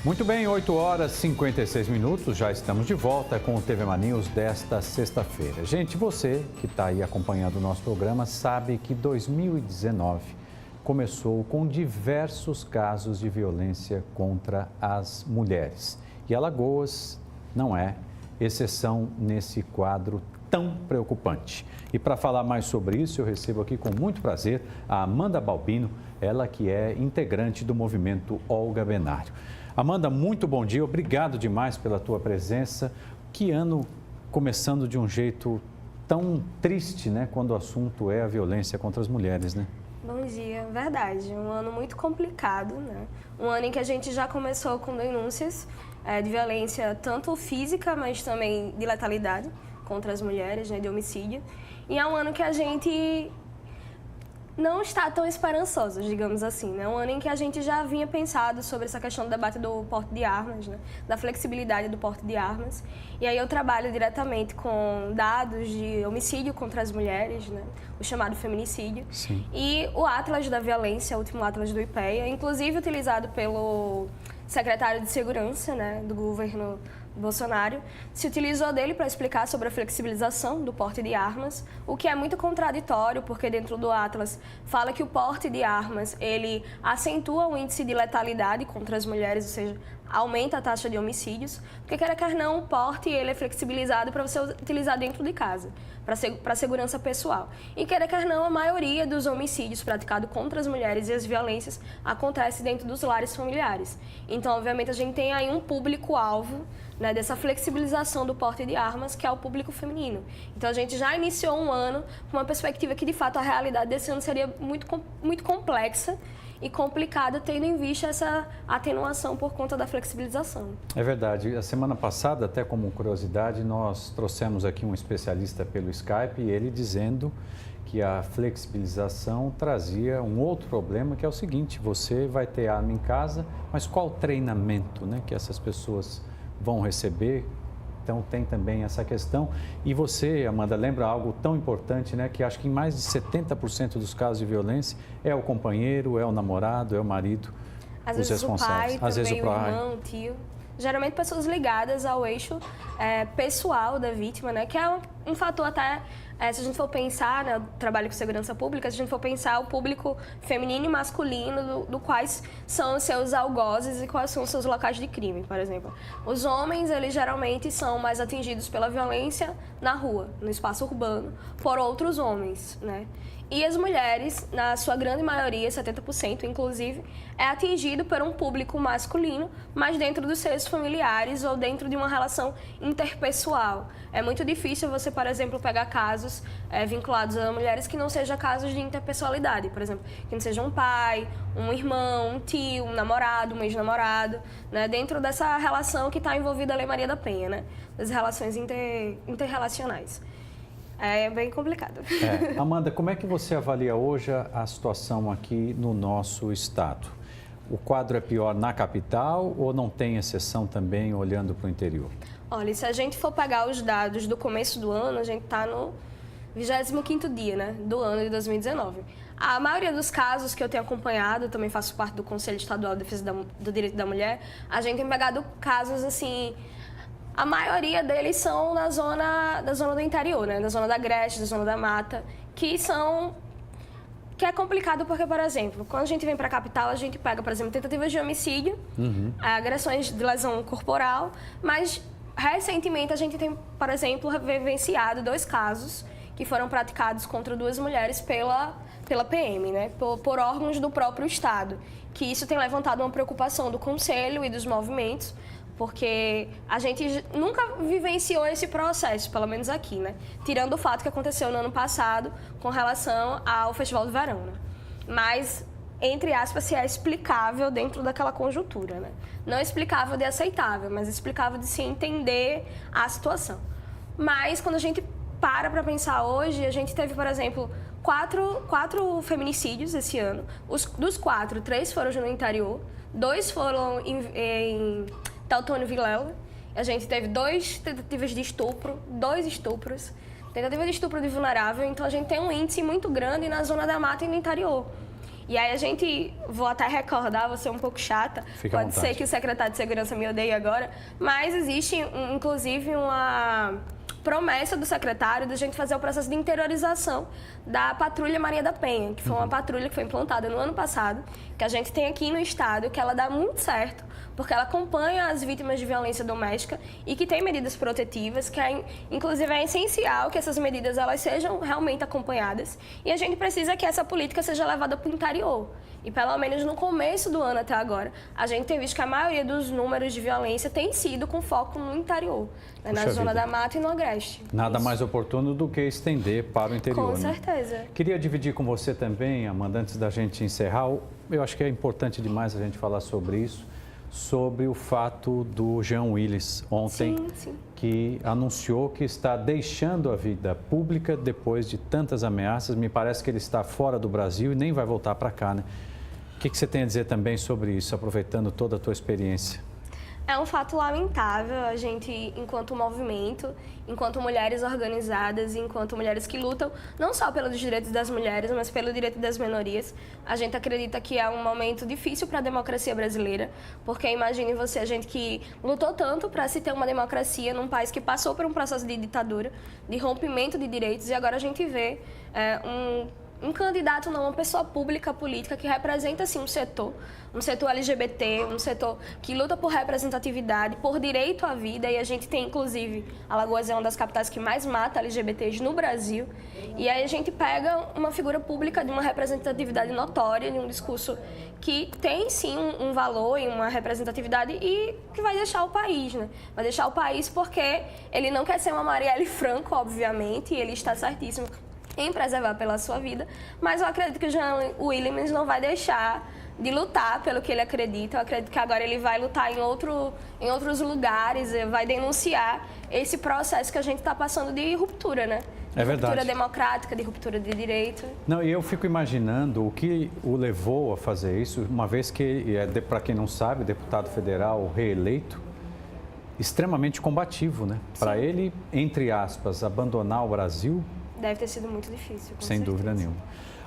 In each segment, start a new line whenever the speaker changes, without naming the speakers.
Muito bem, 8 horas e 56 minutos, já estamos de volta com o TV Mania desta sexta-feira. Gente, você que está aí acompanhando o nosso programa sabe que 2019 começou com diversos casos de violência contra as mulheres. E Alagoas não é exceção nesse quadro tão preocupante. E para falar mais sobre isso, eu recebo aqui com muito prazer a Amanda Balbino, ela que é integrante do movimento Olga Benário. Amanda, muito bom dia, obrigado demais pela tua presença. Que ano começando de um jeito tão triste, né, quando o assunto é a violência contra as mulheres, né?
Bom dia, verdade, um ano muito complicado, né? Um ano em que a gente já começou com denúncias de violência tanto física, mas também de letalidade contra as mulheres, né, de homicídio. E é um ano que a gente não está tão esperançoso, digamos assim, né? Um ano em que a gente já vinha pensado sobre essa questão do debate do porte de armas, né? Da flexibilidade do porte de armas. E aí eu trabalho diretamente com dados de homicídio contra as mulheres, né? O chamado feminicídio.
Sim.
E o Atlas da Violência, o último Atlas do IPEA, inclusive utilizado pelo secretário de Segurança, né, do governo Bolsonaro, se utilizou dele para explicar sobre a flexibilização do porte de armas, o que é muito contraditório, porque dentro do Atlas fala que o porte de armas, ele acentua o índice de letalidade contra as mulheres, ou seja, aumenta a taxa de homicídios, porque quer não, o porte ele é flexibilizado para você utilizar dentro de casa, para segurança pessoal. E quer não, a maioria dos homicídios praticados contra as mulheres e as violências acontece dentro dos lares familiares. Então, obviamente, a gente tem aí um público-alvo, né, dessa flexibilização do porte de armas, que é o público feminino. Então, a gente já iniciou um ano com uma perspectiva que, de fato, a realidade desse ano seria muito complexa e complicada, tendo em vista essa atenuação por conta da flexibilização.
É verdade. A semana passada, até como curiosidade, nós trouxemos aqui um especialista pelo Skype e ele dizendo que a flexibilização trazia um outro problema, que é o seguinte: você vai ter arma em casa, mas qual treinamento, né, que essas pessoas vão receber? Então tem também essa questão. E você, Amanda, lembra algo tão importante, né? Que acho que em mais de 70% dos casos de violência é o companheiro, é o namorado, é o marido,
às
os
vezes
responsáveis.
O pai, às vezes o irmão, o tio. Geralmente pessoas ligadas ao eixo pessoal da vítima, né? Que é um fator até, se a gente for pensar, né, trabalho com segurança pública, se a gente for pensar o público feminino e masculino do quais são os seus algozes e quais são os seus locais de crime, por exemplo. Os homens, eles geralmente são mais atingidos pela violência na rua, no espaço urbano, por outros homens, né? E as mulheres, na sua grande maioria, 70% inclusive, é atingido por um público masculino, mas dentro dos seus familiares ou dentro de uma relação interpessoal. É muito difícil você, por exemplo, pegar casos vinculados a mulheres que não sejam casos de interpessoalidade. Por exemplo, que não seja um pai, um irmão, um tio, um namorado, um ex-namorado, né? Dentro dessa relação que está envolvida a Lei Maria da Penha, né? Das relações interrelacionais. É bem complicado.
Amanda, como é que você avalia hoje a situação aqui no nosso estado? O quadro é pior na capital ou não tem exceção também olhando para o interior?
Olha, se a gente for pegar os dados do começo do ano, a gente está no 25º dia, né, do ano de 2019. A maioria dos casos que eu tenho acompanhado, eu também faço parte do Conselho Estadual de Defesa do Direito da Mulher, a gente tem pegado casos assim. A maioria deles são da zona do interior, né? Da zona da Agreste, da zona da Mata, que é complicado porque, por exemplo, quando a gente vem para a capital, a gente pega, por exemplo, tentativas de homicídio, agressões de lesão corporal, mas recentemente a gente tem, por exemplo, vivenciado 2 casos que foram praticados contra 2 mulheres pela PM, né? Por órgãos do próprio Estado, que isso tem levantado uma preocupação do Conselho e dos movimentos, porque a gente nunca vivenciou esse processo, pelo menos aqui, né? Tirando o fato que aconteceu no ano passado com relação ao Festival do Verão, né? Mas, entre aspas, se é explicável dentro daquela conjuntura, né? Não explicável de aceitável, mas explicável de se entender a situação. Mas, quando a gente para pensar hoje, a gente teve, por exemplo, quatro feminicídios esse ano. Dos 4, 3 foram no interior, 2 foram em Teutônio Vilela. A gente teve 2 tentativas de estupro, 2 estupros, tentativa de estupro de vulnerável. Então, a gente tem um índice muito grande na zona da mata e no interior. E aí a gente, vou até recordar, vou ser um pouco chata, pode ser que o secretário de Segurança me odeie agora, mas existe, inclusive, uma promessa do secretário de a gente fazer o processo de interiorização da Patrulha Maria da Penha, que foi uma patrulha que foi implantada no ano passado, que a gente tem aqui no estado, que ela dá muito certo, porque ela acompanha as vítimas de violência doméstica e que tem medidas protetivas, que inclusive é essencial que essas medidas elas sejam realmente acompanhadas. E a gente precisa que essa política seja levada para o interior. E pelo menos no começo do ano até agora, a gente tem visto que a maioria dos números de violência tem sido com foco no interior, né, na zona da Mata e no Agreste.
Nada mais oportuno do que estender para o interior.
Com certeza.
Né? Queria dividir com você também, Amanda, antes da gente encerrar, eu acho que é importante demais a gente falar sobre isso, sobre o fato do Jean Willis ontem, que anunciou que está deixando a vida pública depois de tantas ameaças. Me parece que ele está fora do Brasil e nem vai voltar para cá, né? O que você tem a dizer também sobre isso, aproveitando toda a tua experiência?
É um fato lamentável, a gente, enquanto movimento, enquanto mulheres organizadas, enquanto mulheres que lutam não só pelos direitos das mulheres, mas pelo direito das minorias, a gente acredita que é um momento difícil para a democracia brasileira, porque imagine você, a gente que lutou tanto para se ter uma democracia num país que passou por um processo de ditadura, de rompimento de direitos, e agora a gente vê um candidato, não, uma pessoa pública, política, que representa, assim, um setor LGBT, um setor que luta por representatividade, por direito à vida, e a gente tem, inclusive, Alagoas é uma das capitais que mais mata LGBTs no Brasil, e aí a gente pega uma figura pública de uma representatividade notória, de um discurso que tem, sim, um valor e uma representatividade e que vai deixar o país, né? Vai deixar o país porque ele não quer ser uma Marielle Franco, obviamente, e ele está certíssimo em preservar pela sua vida, mas eu acredito que o Jean Willis não vai deixar de lutar pelo que ele acredita. Eu acredito que agora ele vai lutar em outros lugares, vai denunciar esse processo que a gente está passando de ruptura, né?
É verdade.
Ruptura democrática, de ruptura de direito.
Não, e eu fico imaginando o que o levou a fazer isso, uma vez que, para quem não sabe, deputado federal reeleito, extremamente combativo, né? Para ele, entre aspas, abandonar o Brasil...
Deve ter sido muito difícil, com
Sem
certeza.
dúvida nenhuma.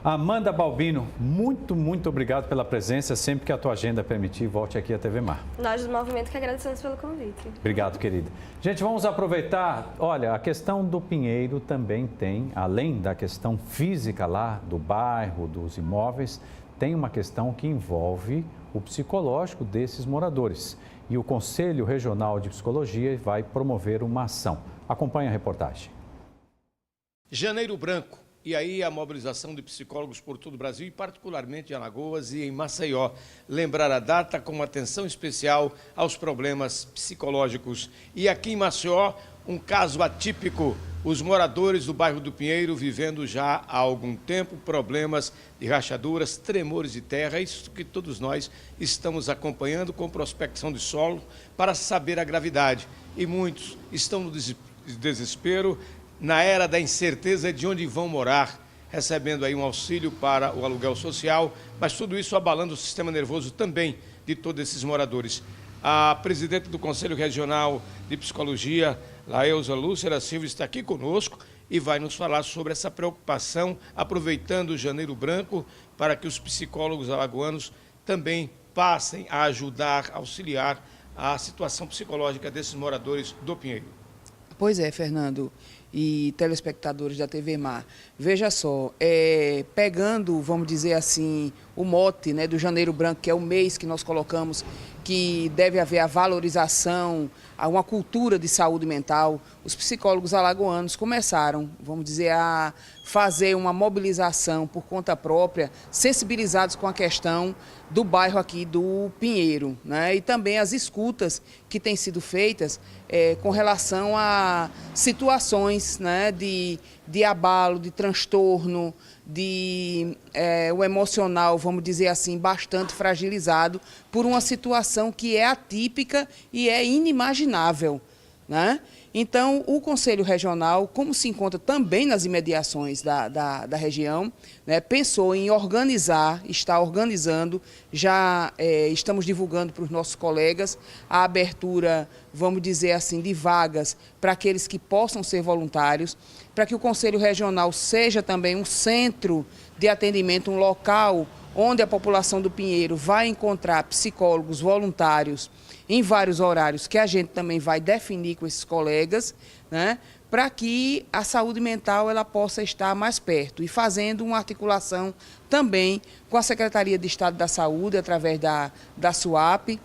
Amanda Balbino, muito obrigado pela presença. Sempre que a tua agenda permitir, volte aqui à TV Mar.
Nós do movimento que agradecemos pelo convite.
Obrigado, querida. Gente, vamos aproveitar. Olha, a questão do Pinheiro também tem, além da questão física lá do bairro, dos imóveis, tem uma questão que envolve o psicológico desses moradores. E o Conselho Regional de Psicologia vai promover uma ação. Acompanhe a reportagem.
Janeiro Branco, e aí a mobilização de psicólogos por todo o Brasil e particularmente em Alagoas e em Maceió. Lembrar a data com atenção especial aos problemas psicológicos. E aqui em Maceió, um caso atípico, os moradores do bairro do Pinheiro vivendo já há algum tempo problemas de rachaduras, tremores de terra, isso que todos nós estamos acompanhando com prospecção de solo para saber a gravidade. E muitos estão no desespero, na era da incerteza de onde vão morar, recebendo aí um auxílio para o aluguel social, mas tudo isso abalando o sistema nervoso também de todos esses moradores. A presidente do Conselho Regional de Psicologia, Laeusa Lúcia Silva, está aqui conosco e vai nos falar sobre essa preocupação, aproveitando o Janeiro Branco, para que os psicólogos alagoanos também passem a ajudar, auxiliar a situação psicológica desses moradores do Pinheiro.
Pois é, Fernando e telespectadores da TV Mar, veja só, pegando, vamos dizer assim, o mote, né, do Janeiro Branco, que é o mês que nós colocamos, que deve haver a valorização, uma cultura de saúde mental, os psicólogos alagoanos começaram, vamos dizer, a fazer uma mobilização por conta própria, sensibilizados com a questão do bairro aqui do Pinheiro, né? E também as escutas que têm sido feitas com relação a situações, né, de abalo, de transtorno, o emocional, vamos dizer assim, bastante fragilizado por uma situação que é atípica e é inimaginável, né? Então, o Conselho Regional, como se encontra também nas imediações da região, né, pensou em organizar, está organizando, já estamos divulgando para os nossos colegas a abertura, vamos dizer assim, de vagas para aqueles que possam ser voluntários, para que o Conselho Regional seja também um centro de atendimento, um local onde a população do Pinheiro vai encontrar psicólogos voluntários em vários horários que a gente também vai definir com esses colegas, né, para que a saúde mental ela possa estar mais perto e fazendo uma articulação também com a Secretaria de Estado da Saúde, através da SUAP,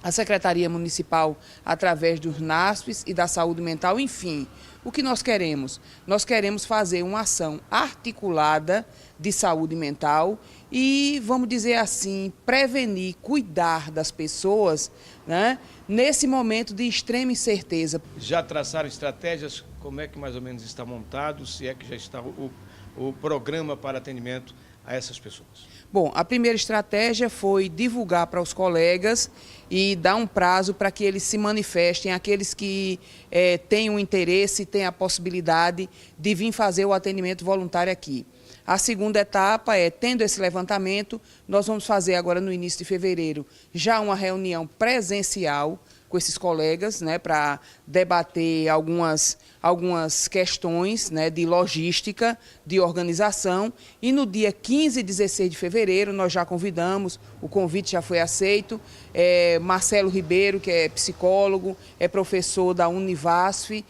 a Secretaria Municipal através dos NASPs e da Saúde Mental, enfim. O que nós queremos? Nós queremos fazer uma ação articulada de saúde mental e, vamos dizer assim, prevenir, cuidar das pessoas, né, nesse momento de extrema incerteza.
Já traçaram estratégias? Como é que mais ou menos está montado? Se é que já está o programa para atendimento a essas pessoas?
Bom, a primeira estratégia foi divulgar para os colegas e dar um prazo para que eles se manifestem, aqueles que tenham interesse, têm a possibilidade de vir fazer o atendimento voluntário aqui. A segunda etapa é, tendo esse levantamento, nós vamos fazer agora no início de fevereiro já uma reunião presencial com esses colegas, né, para debater algumas questões, né, de logística, de organização. E no dia 15 e 16 de fevereiro nós já convidamos, o convite já foi aceito, Marcelo Ribeiro, que é psicólogo, é professor da Univasf,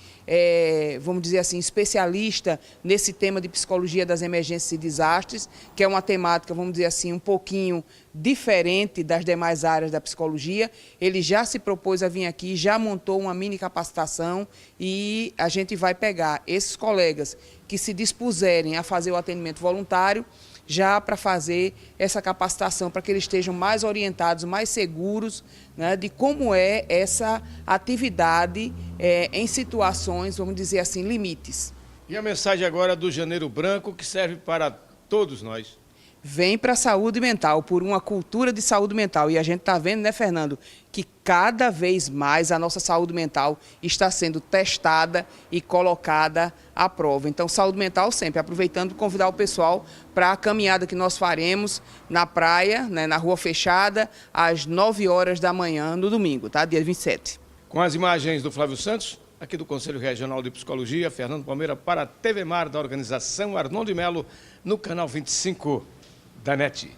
vamos dizer assim, especialista nesse tema de psicologia das emergências e desastres, que é uma temática, vamos dizer assim, um pouquinho diferente das demais áreas da psicologia. Ele já se propôs a vir aqui, já montou uma mini capacitação e a gente vai pegar esses colegas que se dispuserem a fazer o atendimento voluntário já para fazer essa capacitação, para que eles estejam mais orientados, mais seguros, né, de como é essa atividade em situações, vamos dizer assim, limites.
E a mensagem agora do Janeiro Branco, que serve para todos nós.
Vem para a saúde mental, por uma cultura de saúde mental. E a gente está vendo, né, Fernando, que cada vez mais a nossa saúde mental está sendo testada e colocada à prova. Então, saúde mental sempre, aproveitando, convidar o pessoal para a caminhada que nós faremos na praia, né, na Rua Fechada, às 9 horas da manhã, no domingo, tá? Dia 27.
Com as imagens do Flávio Santos, aqui do Conselho Regional de Psicologia, Fernando Palmeira, para a TV Mar da organização Arnon de Melo, no canal 25 da NET.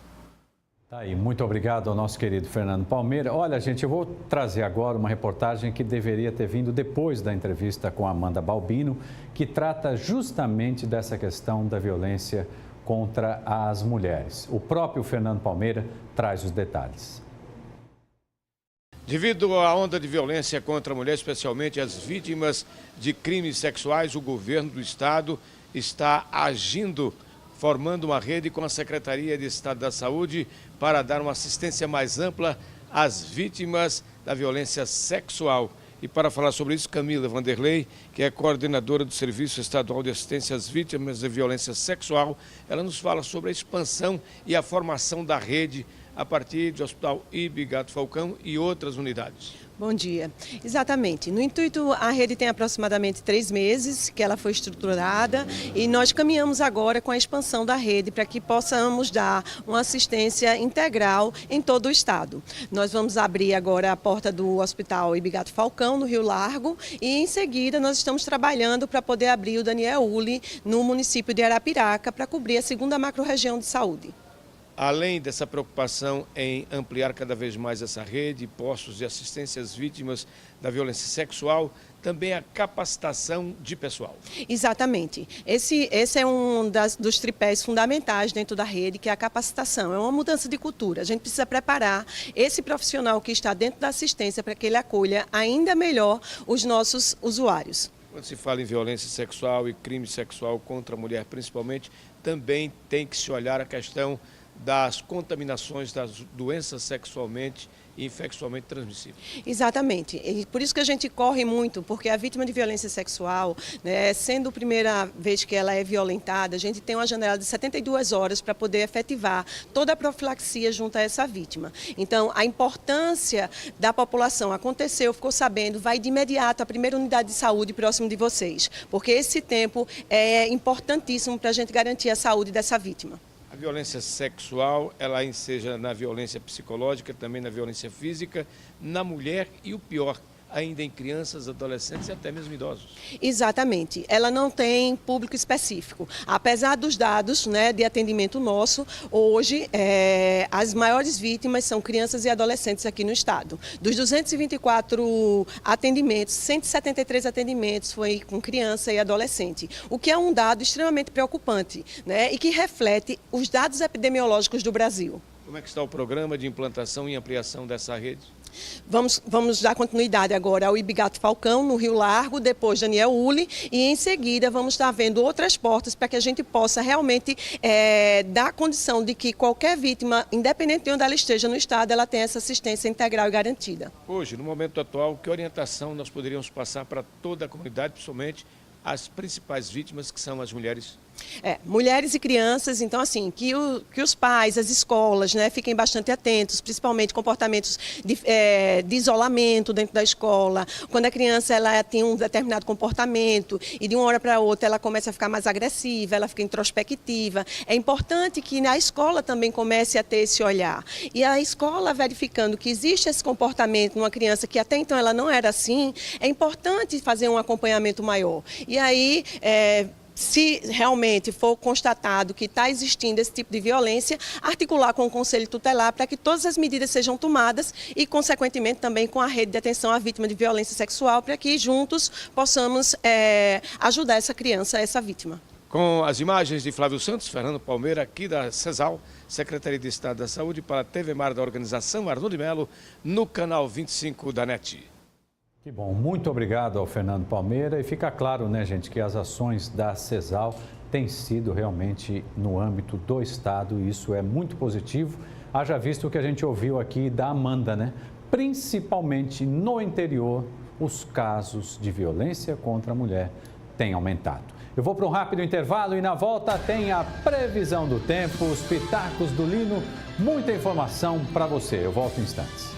Tá aí, muito obrigado ao nosso querido Fernando Palmeira. Olha, gente, eu vou trazer agora uma reportagem que deveria ter vindo depois da entrevista com a Amanda Balbino, que trata justamente dessa questão da violência contra as mulheres. O próprio Fernando Palmeira traz os detalhes.
Devido à onda de violência contra a mulher, especialmente as vítimas de crimes sexuais, o governo do estado está agindo, formando uma rede com a Secretaria de Estado da Saúde para dar uma assistência mais ampla às vítimas da violência sexual. E para falar sobre isso, Camila Vanderlei, que é coordenadora do Serviço Estadual de Assistência às Vítimas de Violência Sexual, ela nos fala sobre a expansão e a formação da rede a partir do Hospital Ibigato Falcão e outras unidades.
Bom dia. Exatamente. No intuito, a rede tem aproximadamente 3 meses que ela foi estruturada e nós caminhamos agora com a expansão da rede para que possamos dar uma assistência integral em todo o estado. Nós vamos abrir agora a porta do Hospital Ibigato Falcão, no Rio Largo, e em seguida nós estamos trabalhando para poder abrir o Daniel Uli no município de Arapiraca para cobrir a 2ª macro-região de saúde.
Além dessa preocupação em ampliar cada vez mais essa rede, postos de assistência às vítimas da violência sexual, também a capacitação de pessoal.
Exatamente. Esse é um dos tripés fundamentais dentro da rede, que é a capacitação. É uma mudança de cultura. A gente precisa preparar esse profissional que está dentro da assistência para que ele acolha ainda melhor os nossos usuários.
Quando se fala em violência sexual e crime sexual contra a mulher, principalmente, também tem que se olhar a questão das contaminações das doenças sexualmente e infecciosamente transmissíveis.
Exatamente. E por isso que a gente corre muito, porque a vítima de violência sexual, né, sendo a primeira vez que ela é violentada, a gente tem uma janela de 72 horas para poder efetivar toda a profilaxia junto a essa vítima. Então, a importância da população aconteceu, ficou sabendo, vai de imediato à primeira unidade de saúde próximo de vocês, porque esse tempo é importantíssimo para a gente garantir a saúde dessa vítima.
A violência sexual, ela enseja na violência psicológica, também na violência física, na mulher e o pior, ainda em crianças, adolescentes e até mesmo idosos.
Exatamente. Ela não tem público específico. Apesar dos dados, né, de atendimento nosso, hoje as maiores vítimas são crianças e adolescentes aqui no estado. Dos 224 atendimentos, 173 atendimentos foi com criança e adolescente, o que é um dado extremamente preocupante, né, e que reflete os dados epidemiológicos do Brasil.
Como é que está o programa de implantação e ampliação dessa rede?
Vamos dar continuidade agora ao Ibigato Falcão, no Rio Largo, depois Daniel Uli, e em seguida vamos estar vendo outras portas para que a gente possa realmente dar condição de que qualquer vítima, independente de onde ela esteja no estado, ela tenha essa assistência integral e garantida.
Hoje, no momento atual, que orientação nós poderíamos passar para toda a comunidade, principalmente as principais vítimas, que são as mulheres?
Mulheres e crianças, então assim, que os pais, as escolas, né, fiquem bastante atentos, principalmente comportamentos de isolamento dentro da escola. Quando a criança ela tem um determinado comportamento e de uma hora para outra ela começa a ficar mais agressiva, ela fica introspectiva. É importante que na escola também comece a ter esse olhar. E a escola verificando que existe esse comportamento numa criança que até então ela não era assim, é importante fazer um acompanhamento maior. E aí, se realmente for constatado que está existindo esse tipo de violência, articular com o Conselho Tutelar para que todas as medidas sejam tomadas e, consequentemente, também com a rede de atenção à vítima de violência sexual, para que juntos possamos ajudar essa criança, essa vítima.
Com as imagens de Flávio Santos, Fernando Palmeira, aqui da CESAL, Secretaria de Estado da Saúde, para a TV Mar da organização Arnoldo Melo, no canal 25 da NET.
Que bom, muito obrigado ao Fernando Palmeira e fica claro, né, gente, que as ações da CESAL têm sido realmente no âmbito do Estado e isso é muito positivo, haja visto o que a gente ouviu aqui da Amanda, né? Principalmente no interior, os casos de violência contra a mulher têm aumentado. Eu vou para um rápido intervalo e na volta tem a previsão do tempo, os pitacos do Lino, muita informação para você. Eu volto em instantes.